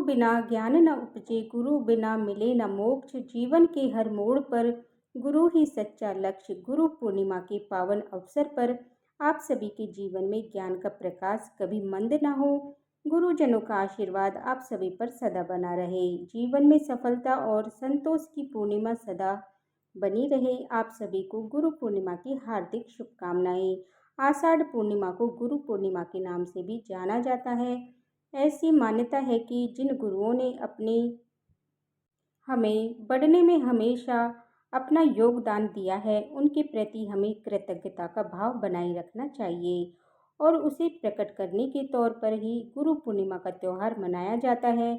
बिना ज्ञान न उपजे, गुरु बिना मिले न मोक्ष। जीवन के हर मोड़ पर गुरु ही सच्चा लक्ष्य। गुरु पूर्णिमा के पावन अवसर पर आप सभी के जीवन में ज्ञान का प्रकाश कभी मंद न हो। गुरुजनों का आशीर्वाद आप सभी पर सदा बना रहे। जीवन में सफलता और संतोष की पूर्णिमा सदा बनी रहे। आप सभी को गुरु पूर्णिमा की हार्दिक शुभकामनाएं। आषाढ़ पूर्णिमा को गुरु पूर्णिमा के नाम से भी जाना जाता है। ऐसी मान्यता है कि जिन गुरुओं ने हमें बढ़ने में हमेशा अपना योगदान दिया है, उनके प्रति हमें कृतज्ञता का भाव बनाए रखना चाहिए और उसे प्रकट करने के तौर पर ही गुरु पूर्णिमा का त्यौहार मनाया जाता है।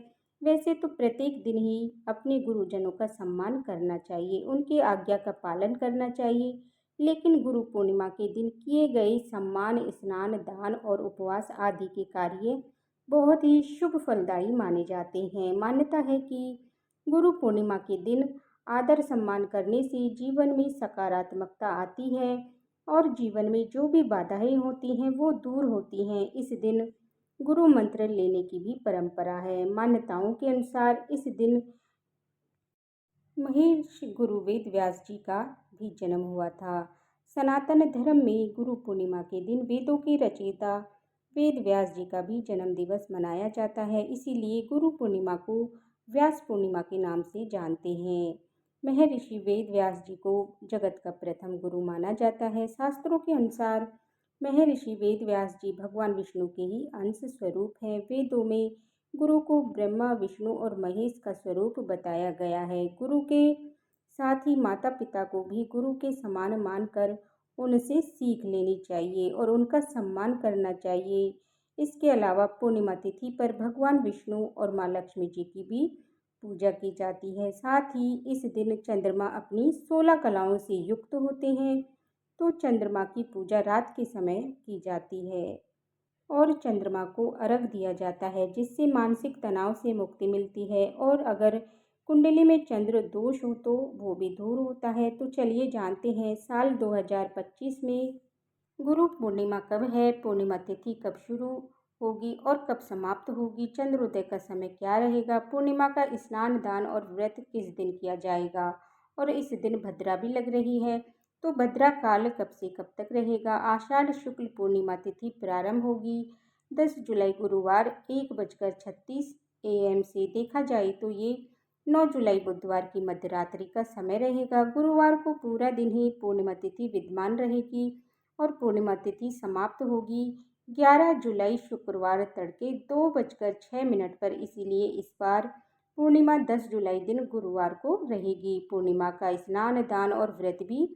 वैसे तो प्रत्येक दिन ही अपने गुरुजनों का सम्मान करना चाहिए, उनकी आज्ञा का पालन करना चाहिए, लेकिन गुरु पूर्णिमा के दिन किए गए सम्मान, स्नान, दान और उपवास आदि के कार्य बहुत ही शुभ फलदायी माने जाते हैं। मान्यता है कि गुरु पूर्णिमा के दिन आदर सम्मान करने से जीवन में सकारात्मकता आती है और जीवन में जो भी बाधाएं होती हैं वो दूर होती हैं। इस दिन गुरु मंत्र लेने की भी परंपरा है। मान्यताओं के अनुसार इस दिन महर्षि गुरु वेद व्यास जी का भी जन्म हुआ था। सनातन धर्म में गुरु पूर्णिमा के दिन वेदों के रचयिता वेद व्यास जी का भी जन्म दिवस मनाया जाता है। इसीलिए गुरु पूर्णिमा को व्यास पूर्णिमा के नाम से जानते हैं। महर्षि वेद व्यास जी को जगत का प्रथम गुरु माना जाता है। शास्त्रों के अनुसार महर्षि वेद व्यास जी भगवान विष्णु के ही अंश स्वरूप हैं। वेदों में गुरु को ब्रह्मा, विष्णु और महेश का स्वरूप बताया गया है। गुरु के साथ ही माता पिता को भी गुरु के समान मानकर उनसे सीख लेनी चाहिए और उनका सम्मान करना चाहिए। इसके अलावा पूर्णिमा तिथि पर भगवान विष्णु और माँ लक्ष्मी जी की भी पूजा की जाती है। साथ ही इस दिन चंद्रमा अपनी 16 कलाओं से युक्त होते हैं, तो चंद्रमा की पूजा रात के समय की जाती है और चंद्रमा को अर्घ दिया जाता है, जिससे मानसिक तनाव से मुक्ति मिलती है और अगर कुंडली में चंद्र दोष हो तो वो भी दूर होता है। तो चलिए जानते हैं साल 2025 में गुरु पूर्णिमा कब है, पूर्णिमा तिथि कब शुरू होगी और कब समाप्त होगी, चंद्रोदय का समय क्या रहेगा, पूर्णिमा का स्नान, दान और व्रत किस दिन किया जाएगा और इस दिन भद्रा भी लग रही है, तो भद्रा काल कब से कब तक रहेगा। आषाढ़ शुक्ल पूर्णिमा तिथि प्रारंभ होगी 10 जुलाई गुरुवार 1:36 AM से। देखा जाए तो ये 9 जुलाई बुधवार की मध्यरात्रि का समय रहेगा। गुरुवार को पूरा दिन ही पूर्णिमा तिथि विद्यमान रहेगी और पूर्णिमा तिथि समाप्त होगी 11 जुलाई शुक्रवार तड़के 2:06 पर। इसीलिए इस बार पूर्णिमा 10 जुलाई दिन गुरुवार को रहेगी। पूर्णिमा का स्नान, दान और व्रत भी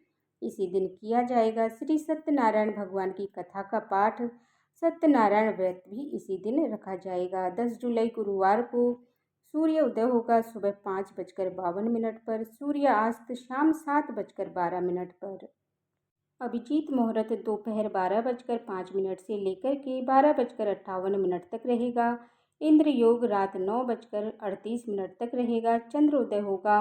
इसी दिन किया जाएगा। श्री सत्यनारायण भगवान की कथा का पाठ, सत्यनारायण व्रत भी इसी दिन रखा जाएगा। 10 जुलाई गुरुवार को सूर्य उदय होगा सुबह 5:52 पर, सूर्यास्त शाम 7:12 पर। अभिजीत मुहूर्त दोपहर 12:05 से लेकर के 12:58 तक रहेगा। इंद्र योग रात 9:38 तक रहेगा। चंद्रोदय होगा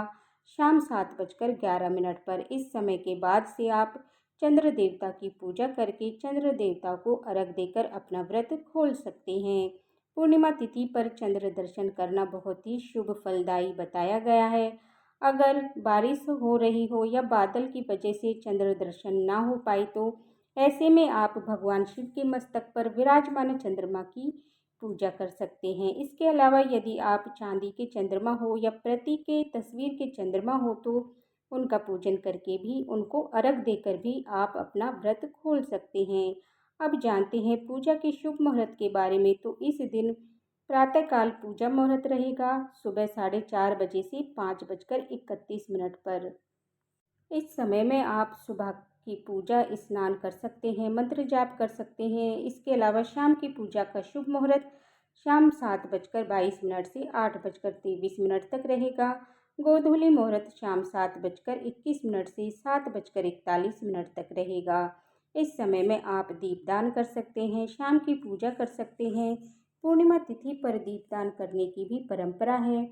शाम 7:11 पर। इस समय के बाद से आप चंद्र देवता की पूजा करके चंद्र देवता को अर्घ देकर अपना व्रत खोल सकते हैं। पूर्णिमा तिथि पर चंद्र दर्शन करना बहुत ही शुभ फलदायी बताया गया है। अगर बारिश हो रही हो या बादल की वजह से चंद्र दर्शन ना हो पाए तो ऐसे में आप भगवान शिव के मस्तक पर विराजमान चंद्रमा की पूजा कर सकते हैं। इसके अलावा यदि आप चांदी के चंद्रमा हो या प्रतीक के तस्वीर के चंद्रमा हो तो उनका पूजन करके भी, उनको अर्घ देकर भी आप अपना व्रत खोल सकते हैं। अब जानते हैं पूजा के शुभ मुहूर्त के बारे में। तो इस दिन प्रातःकाल पूजा मुहूर्त रहेगा सुबह 4:30 बजे से 5:31 पर। इस समय में आप सुबह की पूजा, स्नान कर सकते हैं, मंत्र जाप कर सकते हैं। इसके अलावा शाम की पूजा का शुभ मुहूर्त शाम 7:22 से 8:23 तक रहेगा। गोधूली मुहूर्त शाम 7:21 से 7:41 तक रहेगा। इस समय में आप दीपदान कर सकते हैं, शाम की पूजा कर सकते हैं। पूर्णिमा तिथि पर दीपदान करने की भी परंपरा है,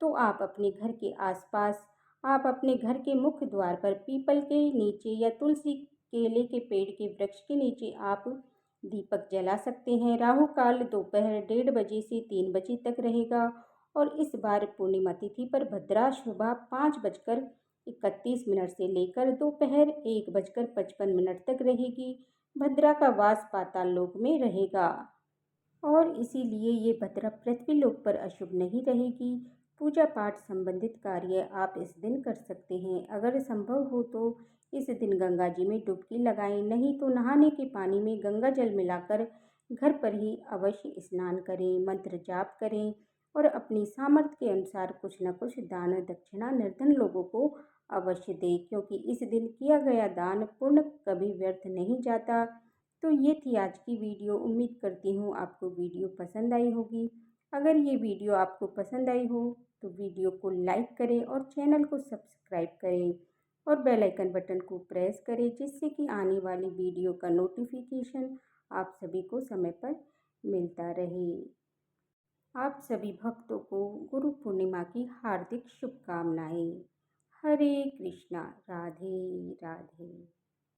तो आप अपने घर के आसपास, आप अपने घर के मुख्य द्वार पर पीपल के नीचे या तुलसी, केले के पेड़ के वृक्ष के नीचे आप दीपक जला सकते हैं। राहु काल दोपहर 1:30 बजे से 3 बजे तक रहेगा और इस बार पूर्णिमा तिथि पर भद्रा सुबह 5:31 से लेकर दोपहर 1:55 तक रहेगी। भद्रा का वास पाताल लोक में रहेगा और इसीलिए ये भद्रा पृथ्वी लोक पर अशुभ नहीं रहेगी। पूजा पाठ संबंधित कार्य आप इस दिन कर सकते हैं। अगर संभव हो तो इस दिन गंगा जी में डुबकी लगाएं, नहीं तो नहाने के पानी में गंगा जल मिलाकर घर पर ही अवश्य स्नान करें, मंत्र जाप करें और अपनी सामर्थ्य के अनुसार कुछ न कुछ दान दक्षिणा निर्धन लोगों को अवश्य दें, क्योंकि इस दिन किया गया दान पुण्य कभी व्यर्थ नहीं जाता। तो ये थी आज की वीडियो। उम्मीद करती हूँ आपको वीडियो पसंद आई होगी। अगर ये वीडियो आपको पसंद आई हो तो वीडियो को लाइक करें और चैनल को सब्सक्राइब करें और बेल आइकन बटन को प्रेस करें, जिससे कि आने वाली वीडियो का नोटिफिकेशन आप सभी को समय पर मिलता रहे। आप सभी भक्तों को गुरु पूर्णिमा की हार्दिक शुभकामनाएं। हरे कृष्णा। राधे राधे।